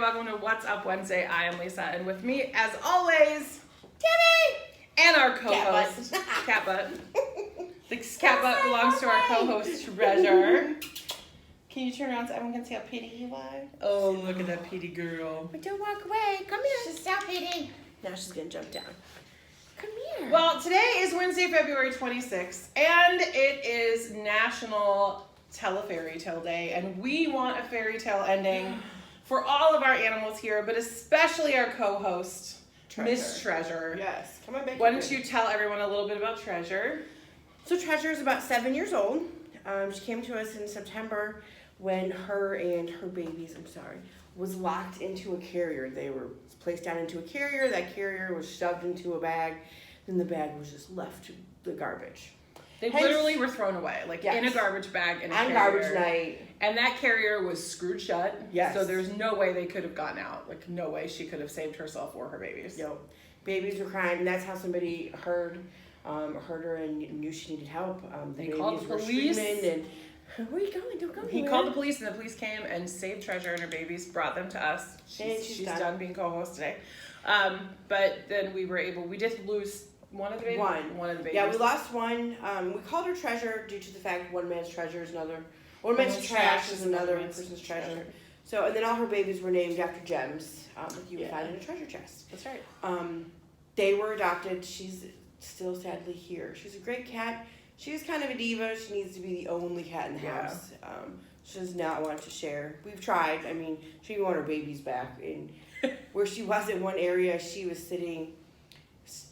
welcome to What's Up Wednesday. I am Lisa, and with me, as always, Tammy! And our co-host, Cat Butt. The cat butt belongs to our co-host, Treasure. Can you turn around so everyone can see how pretty you are? Oh, look at that pretty girl. But don't walk away. Come here. Stop eating. Now she's going to jump down. Come here. Well, today is Wednesday, February 26th, and it is National Tell a Fairy Tale Day, and we want a fairy tale ending for all of our animals here, but especially our co-host, Miss Treasure. Yes. Come on back. Why don't you tell everyone a little bit about Treasure? So Treasure is about 7 years old. She came to us in September when her and her babies, was locked into a carrier. They were placed down into a carrier. That carrier was shoved into a bag. Then the bag was just left to the garbage. They literally were thrown away, in a garbage bag in a carrier. On garbage night. And that carrier was screwed shut. Yes. So there's no way they could have gotten out. No way she could have saved herself or her babies. No. Babies were crying, and that's how somebody heard her and knew she needed help. They called the police. And where are you going? Don't go. He called the police, and the police came and saved Treasure and her babies, brought them to us. She's done being co-host today. But then we did lose one of the babies? One of the babies. Yeah, we lost one. We called her Treasure due to the fact one man's treasure is another. One man's trash is another person's treasure. So, and then all her babies were named after gems that you would find in a treasure chest. That's right. They were adopted. She's still sadly here. She's a great cat. She's kind of a diva. She needs to be the only cat in the house. She does not want to share. We've tried. I mean, she didn't want her babies back. And where she was in one area, she was sitting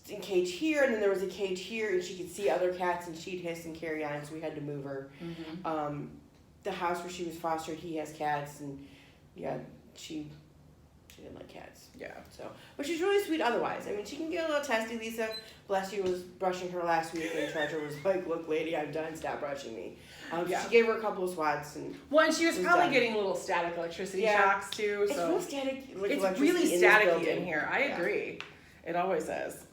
in cage here, and then there was a cage here, and she could see other cats, and she'd hiss and carry on, so we had to move her. Mm-hmm. The house where she was fostered, he has cats, and she didn't like cats. Yeah. So, but she's really sweet otherwise. I mean, she can get a little testy. Lisa, bless you, was brushing her last week, and Treasure was like, "Look, lady, I'm done. Stop brushing me." She gave her a couple of swats, and she was probably getting a little static electricity shocks too. It's real static. It's really staticky in here. I agree. It always is.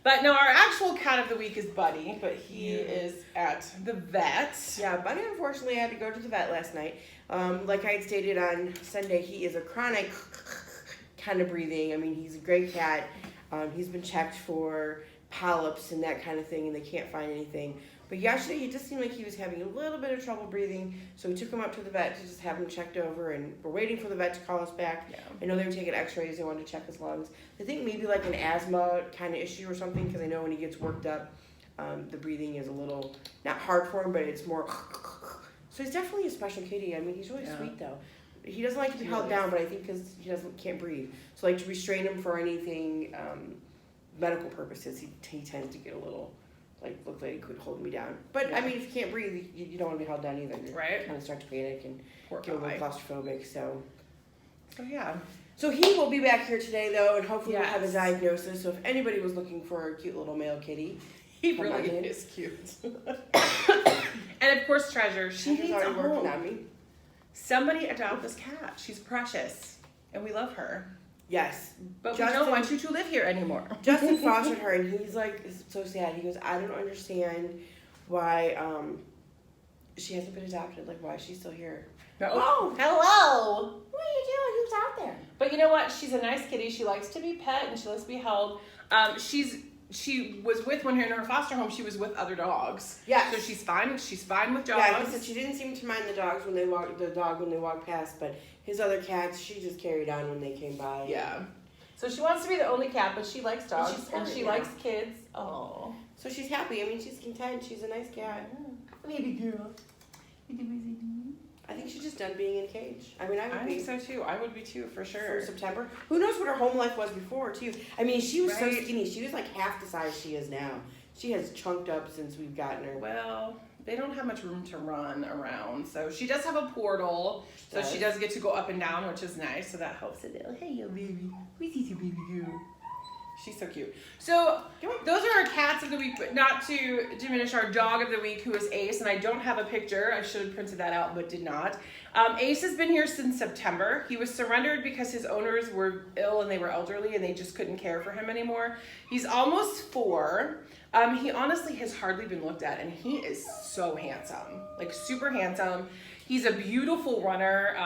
But no, our actual cat of the week is Buddy, but he is at the vet. Yeah, Buddy unfortunately had to go to the vet last night. Like I had stated on Sunday, he is a chronic kind of breathing. I mean, he's a great cat. He's been checked for polyps and that kind of thing, and they can't find anything. But yesterday, he just seemed like he was having a little bit of trouble breathing, so we took him up to the vet to just have him checked over, and we're waiting for the vet to call us back. Yeah. I know they were taking x-rays. They wanted to check his lungs. I think maybe like an asthma kind of issue or something, because I know when he gets worked up, the breathing is a little, not hard for him, but it's more, so he's definitely a special kitty. I mean, he's really sweet, though. He doesn't like to be held down, but I think because he can't breathe. So like to restrain him for anything medical purposes, he tends to get a little, look like he could hold me down. But I mean, if you can't breathe, you don't want to be held down either. You kind of start to panic and get a little claustrophobic. So yeah. So he will be back here today, though, and hopefully we'll have a diagnosis. So if anybody was looking for a cute little male kitty, he really is cute. And of course, Treasure. She needs a home. On me. Somebody adopt this cat. She's precious, and we love her. Yes. But we don't want you to live here anymore. Justin fostered her, and he's so sad. He goes, I don't understand why she hasn't been adopted. Like, why is she still here? Oh, hello. What are you doing? Who's out there? But you know what? She's a nice kitty. She likes to be pet, and she likes to be held. She was when her in her foster home, she was with other dogs. Yeah. So she's fine. She's fine with dogs. Yeah, he said she didn't seem to mind the dogs when they walked past, but his other cats, she just carried on when they came by. Yeah. So she wants to be the only cat, but she likes dogs and she likes kids. Oh. So she's happy. I mean, she's content. She's a nice cat. Baby girl. I think she's just done being in a cage. I mean, I think so too. I would be too, for sure. For September. Who knows what her home life was before, too. I mean, she was so skinny. She was like half the size she is now. She has chunked up since we've gotten her. Well, they don't have much room to run around. So she does have a portal. So she does get to go up and down, which is nice. So that helps a little. Hey, yo, baby. We see you, baby girl. She's so cute. So those are our cats of the week, but not to diminish our dog of the week, who is Ace. And I don't have a picture. I should have printed that out, but did not. Ace has been here since September. He was surrendered because his owners were ill and they were elderly and they just couldn't care for him anymore. He's almost 4. He honestly has hardly been looked at, and he is so handsome, like super handsome. He's a beautiful runner.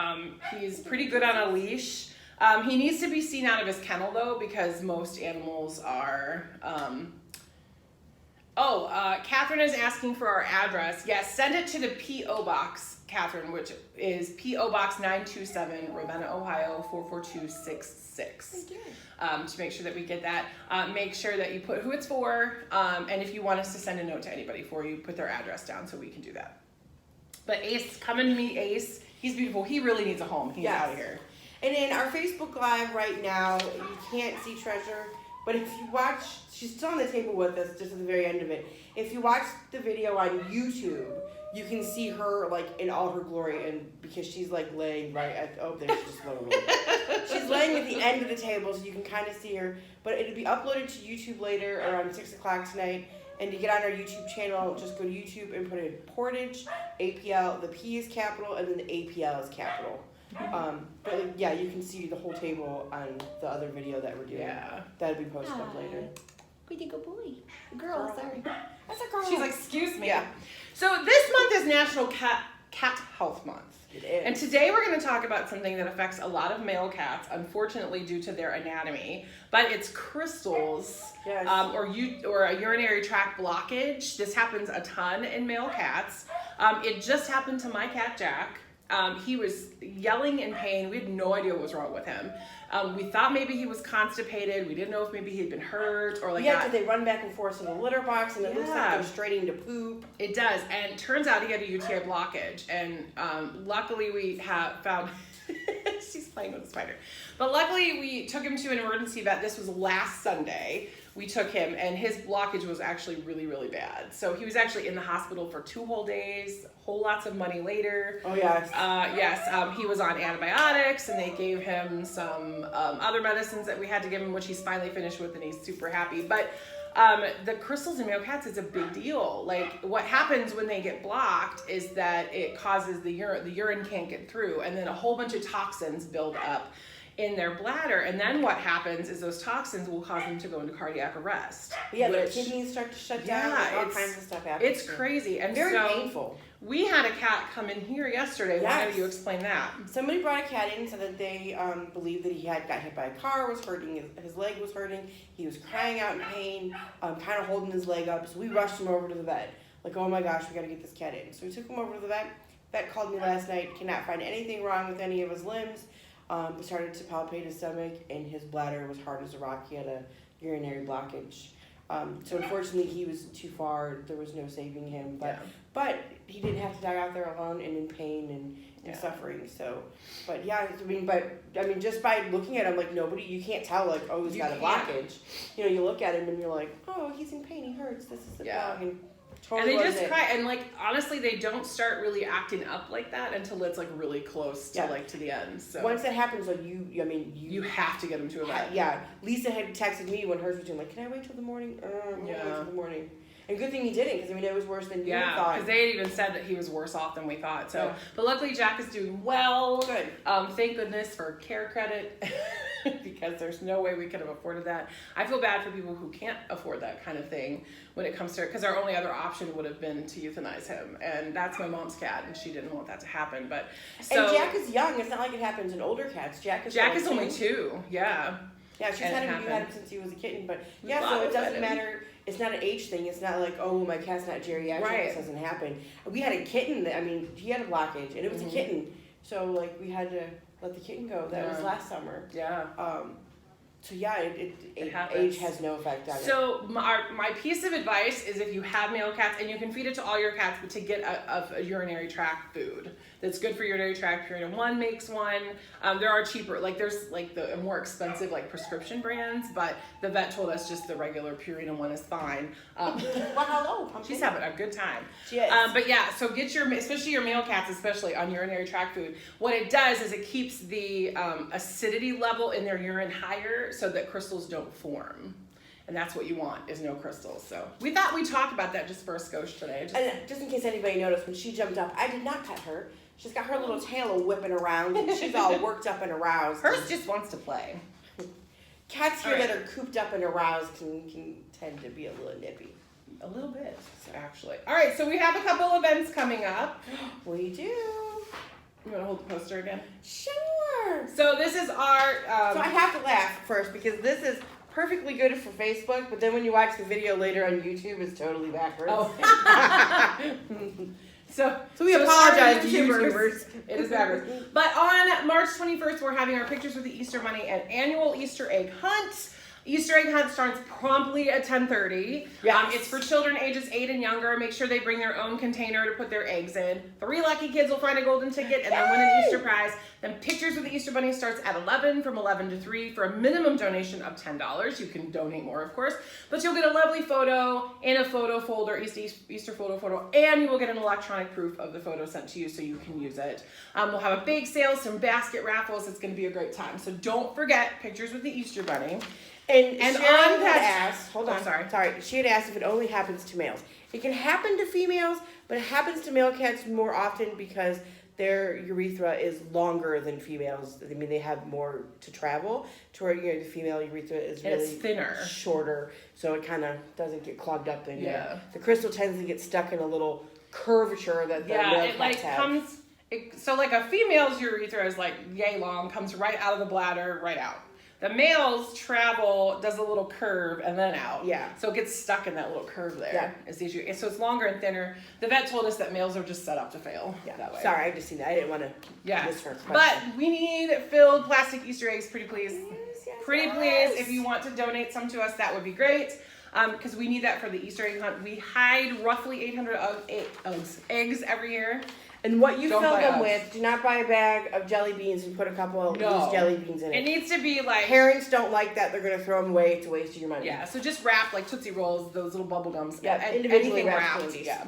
He's pretty good on a leash. He needs to be seen out of his kennel though, because most animals are. Catherine is asking for our address. Yes, send it to the P.O. Box, Catherine, which is P.O. Box 927, Ravenna, Ohio 44266. To make sure that we get that. Make sure that you put who it's for, and if you want us to send a note to anybody for you, put their address down so we can do that. But Ace, come and meet Ace. He's beautiful. He really needs a home. He's out of here. And in our Facebook Live right now, you can't see Treasure, but if you watch, she's still on the table with us just at the very end of it. If you watch the video on YouTube, you can see her like in all her glory, and because she's like laying right at, there she's just low. She's laying at the end of the table, so you can kind of see her. But it'll be uploaded to YouTube later around 6 o'clock tonight. And to get on our YouTube channel, just go to YouTube and put in Portage, APL, the P is capital, and then the APL is capital. But yeah, you can see the whole table on the other video that we're doing. Yeah. That'll be posted up later. Pretty good boy. Girl, sorry. That's a girl. She's like, excuse me. Yeah. So this month is National Cat Health Month. It is. And today we're going to talk about something that affects a lot of male cats, unfortunately due to their anatomy, but it's crystals. Yes. Or a urinary tract blockage. This happens a ton in male cats. It just happened to my cat Jack. He was yelling in pain. We had no idea what was wrong with him. We thought maybe he was constipated. We didn't know if maybe he had been hurt or like that. Because they run back and forth in the litter box, and it looks like they're straining to poop. It does, and it turns out he had a UTI blockage, and luckily we have found. She's playing with a spider. But luckily we took him to an emergency vet. This was last Sunday. We took him, and his blockage was actually really, really bad. So he was actually in the hospital for 2 whole days, whole lots of money later. Oh, yes. He was on antibiotics, and they gave him some other medicines that we had to give him, which he's finally finished with, and he's super happy. But the crystals in male cats is a big deal. Like, what happens when they get blocked is that it causes the urine can't get through, and then a whole bunch of toxins build up in their bladder, and then what happens is those toxins will cause them to go into cardiac arrest. Yeah, their kidneys start to shut down. All kinds of stuff happens. It's crazy and very painful. We had a cat come in here yesterday. Yes. Why don't you explain that? Somebody brought a cat in and said that they believed that he had got hit by a car, was hurting, his leg was hurting, he was crying out in pain, kind of holding his leg up. So we rushed him over to the vet. Like, oh my gosh, we got to get this cat in. So we took him over to the vet. Vet called me last night, cannot find anything wrong with any of his limbs. We started to palpate his stomach, and his bladder was hard as a rock. He had a urinary blockage. So unfortunately, he was too far. There was no saving him. But he didn't have to die out there alone and in pain and suffering. So, but just by looking at him, like you can't tell, like, oh, he's got a blockage. You know, you look at him and you're like, oh, he's in pain. He hurts. This is the dog. Totally, and they just cry, and like honestly, they don't start really acting up like that until it's like really close to to the end. So once that happens, like you have to get them to a vet. Yeah, Lisa had texted me when hers was doing like, can I wait till the morning? Wait till the morning. And good thing he didn't, because it was worse than you thought. Yeah, because they had even said that he was worse off than we thought. So, but luckily Jack is doing well. Good. Thank goodness for care credit, because there's no way we could have afforded that. I feel bad for people who can't afford that kind of thing when it comes to, because our only other option would have been to euthanize him, and that's my mom's cat, and she didn't want that to happen. But and Jack is young. It's not like it happens in older cats. Jack is only 2. Yeah. Yeah, she's had him since he was a kitten, but so it doesn't matter. It's not an age thing. It's not like, oh, my cat's not geriatric. Right. This doesn't happen. We had a kitten he had a blockage, and it was a kitten. So, like, we had to let the kitten go. That was last summer. Yeah. So, yeah, age has no effect on it. So, my piece of advice is if you have male cats, and you can feed it to all your cats, but to get a urinary tract food that's good for urinary tract. Purina One makes one. There are cheaper, there's the more expensive prescription brands, but the vet told us just the regular Purina One is fine. Well, hello, she's having a good time. She is. But yeah, so get especially your male cats, especially on urinary tract food. What it does is it keeps the acidity level in their urine higher so that crystals don't form. And that's what you want, is no crystals. So we thought we'd talk about that just for a skosh today. And just in case anybody noticed, when she jumped up, I did not pet her. She's got her little tail whipping around, and she's all worked up and aroused. Hers just wants to play. Cats here that are cooped up and aroused can tend to be a little nippy. A little bit, actually. All right, so we have a couple events coming up. We do. You want to hold the poster again? Sure. So this is our. So I have to laugh first because this is perfectly good for Facebook, but then when you watch the video later on YouTube, it's totally backwards. Oh. So we apologize to YouTubers. It is backwards. But on March 21st, we're having our Pictures with the Easter Bunny and annual Easter egg hunt. Easter egg hunt starts promptly at 10:30. Yes. It's for children ages 8 and younger. Make sure they bring their own container to put their eggs in. 3 lucky kids will find a golden ticket and then win an Easter prize. Then Pictures with the Easter Bunny starts at 11 from 11 to 3 for a minimum donation of $10. You can donate more, of course, but you'll get a lovely photo in a photo folder, Easter photo, and you will get an electronic proof of the photo sent to you so you can use it. We'll have a bake sale, some basket raffles. It's going to be a great time. So don't forget Pictures with the Easter Bunny. And on Sharon that, had asked, hold on, sorry. She had asked if it only happens to males. It can happen to females, but it happens to male cats more often because their urethra is longer than females. I mean, they have more to travel to where the female urethra is really thinner, shorter, so it kind of doesn't get clogged up in there. Yeah. The crystal tends to get stuck in a little curvature that the male cats have. So like a female's urethra is like yay long, comes right out of the bladder, right out. The male's does a little curve and then out. Yeah. So it gets stuck in that little curve there. Yeah. So it's longer and thinner. The vet told us that males are just set up to fail that way. Sorry, I just seen that. I didn't want to miss her question. But we need filled plastic Easter eggs, pretty please. Yes, Pretty please. If you want to donate some to us, that would be great. Because we need that for the Easter egg hunt. We hide roughly 800 eggs every year. And what you fill them with, do not buy a bag of jelly beans and put a couple of loose jelly beans in it. It needs to be like... Parents don't like that. They're going to throw them away. It's a waste of your money. Yeah, so just wrap like Tootsie Rolls, those little bubble gums. Yeah, individually wrapped candies. Yeah.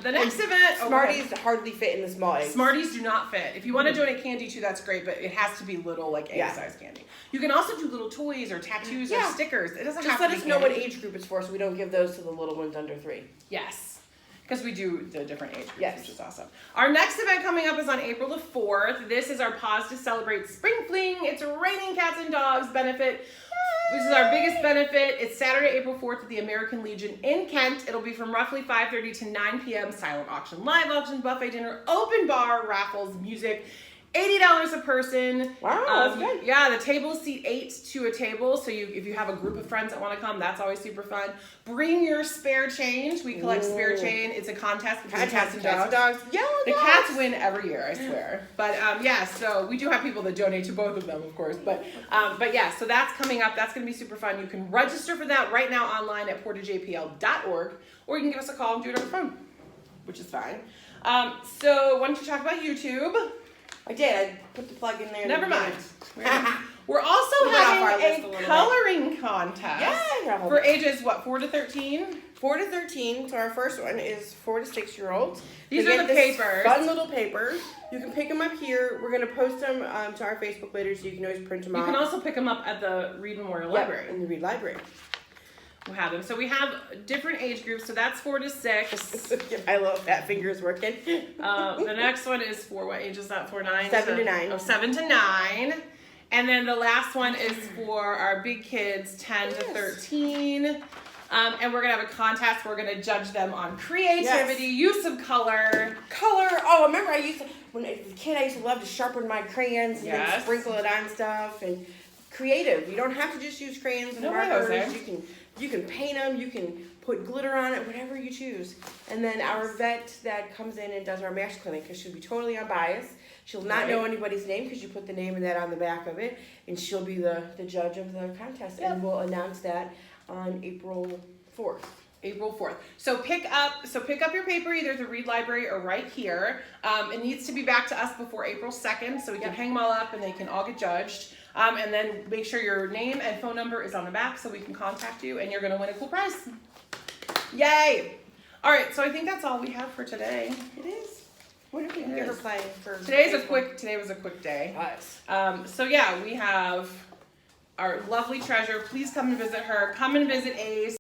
The next event... Smarties hardly fit in the small eggs. Smarties do not fit. If you want to donate candy too, that's great, but it has to be little, like egg-sized candy. You can also do little toys or tattoos or stickers. It doesn't have to be Just let us know what age group it's for so we don't give those to the little ones under 3. Yes. Because we do the different age groups, yes. Which is awesome. Our next event coming up is on April the 4th. This is our Pause to Celebrate Spring Fling. It's a Raining Cats and Dogs benefit. This is our biggest benefit. It's Saturday, April 4th at the American Legion in Kent. It'll be from roughly 5:30 to 9 p.m. Silent auction, live auction, buffet dinner, open bar, raffles, music. $80 a person. Wow, that's good. Yeah, the tables seat 8 to a table. So if you have a group of friends that want to come, that's always super fun. Bring your spare change. We collect spare change. It's a contest between cats and dogs. The cats win every year, I swear. But so we do have people that donate to both of them, of course. But yeah, so that's coming up. That's going to be super fun. You can register for that right now online at portagepl.org, or you can give us a call and do it on the phone, which is fine. So why don't you talk about YouTube? I did. I put the plug in there. Never mind. We're also having a coloring contest for ages, 4 to 13? 4 to 13. So our first one is 4 to 6-year-olds. These are the papers. Fun little papers. You can pick them up here. We're going to post them to our Facebook later so you can always print them out. You can also pick them up at the Reed Memorial Library. In the Reed Library. We'll have them. So we have different age groups. So that's 4 to 6. I love that fingers working. The next one is for what age is that? 9? 7 to 9. Oh, 7 to 9. And then the last one is for our big kids, 10 to 13. And we're going to have a contest. We're going to judge them on creativity, use of color. Oh, remember when I was a kid, I used to love to sharpen my crayons and then sprinkle it on stuff. And creative. You don't have to just use crayons and markers. You can paint them. You can put glitter on it, whatever you choose. And then our vet that comes in and does our MASH clinic, because she'll be totally unbiased. She'll not know anybody's name because you put the name of that on the back of it. And she'll be the judge of the contest. And we'll announce that on April 4th. April 4th. So pick up your paper either at the Reed Library or right here. It needs to be back to us before April 2nd so we can hang them all up and they can all get judged. And then make sure your name and phone number is on the back so we can contact you and you're going to win a cool prize. Yay! All right, so I think that's all we have for today. It is. What did we ever play for? Today was a quick day. Nice. So yeah, we have our lovely treasure. Please come and visit her. Come and visit Ace.